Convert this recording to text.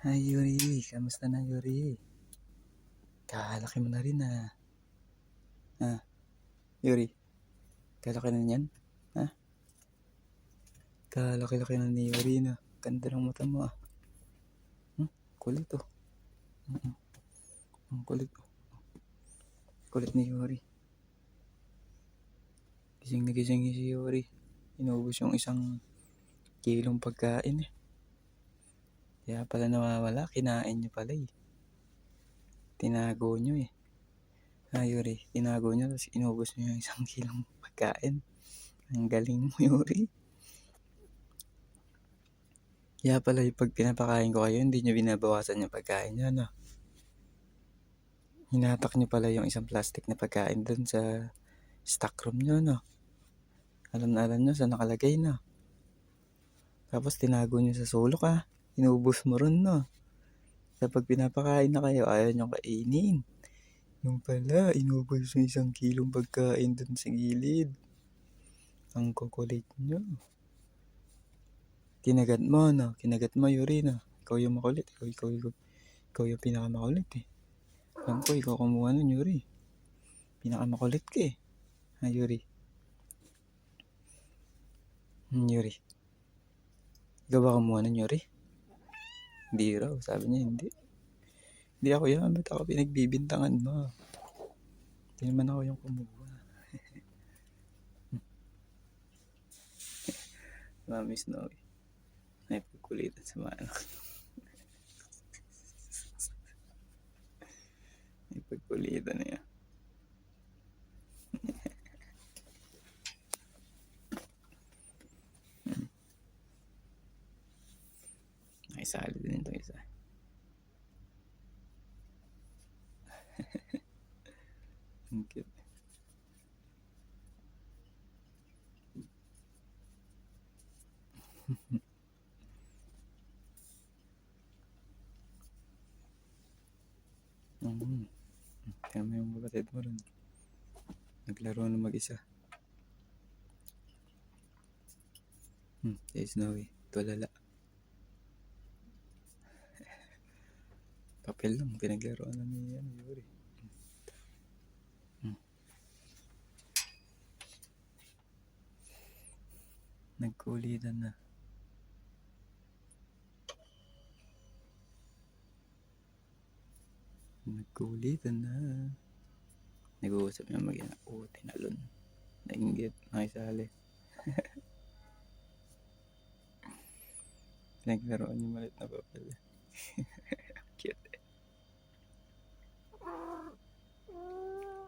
Ay, Yuri, kamusta na, Yuri? Kalaki mo na rin, ah. Ah, Yuri, kalaki na niyan? Ha? Kalaki-laki na ni Yuri na. Ganda ng mata mo, ah. Kulit, oh. Ang kulit, oh. Kulit ni Yuri. Gising na gising si Yuri. Inubos yung 1 kilong pagkain, eh. Kaya pala nawawala, kinain niyo pala, eh. Tinago niyo, eh. Yuri, tinago niyo, tapos inubos niyo yung 1 kilong pagkain. Ang galing mo, Yuri. Kaya pala pag pinapakain ko kayo, hindi nyo binabawasan yung pagkain nyo, no? Hinatak nyo pala yung 1 plastic na pagkain dun sa stock room nyo, no? Alam na alam nyo saan nakalagay, no? Tapos tinago nyo sa sulok, ah. Inubos mo ron, no? Kapag pinapakain na kayo, ayaw nyo kainin. Yung pala, inubos yung 1 kilong pagkain dun sa gilid. Ang kukulit nyo. Kinagat mo, no? Kinagat mo, Yuri, no? Ikaw yung makulit. Ikaw yung pinakamakulit, eh. Alam ko, ikaw kumuha nun, Yuri. Pinakamakulit ka, eh. Ha, Yuri? Yuri. Ikaw ba kumuha nun, Yuri? Hindi raw. Sabi niya, hindi. Hindi ako yan. Ba't ako pinagbibintangan mo? Hindi naman ako yung kumuha. Mami Snowy. May pagkulitan sa mga anak. May pagkulitan na yan. Nakisali din itong isa. Ang cute. Kaya mo yung kapatid mo rin. Naglaro na mag-isa. Kaya Snowy, tulala. Papel lang, pinaglaro na ni Yuri. Nagkulitan na. Nagkulitan na. Nag-uusap niya mag-ina. Tinalon. Nainggit. Nakisali. Pinaglaroan niyo malit na papel.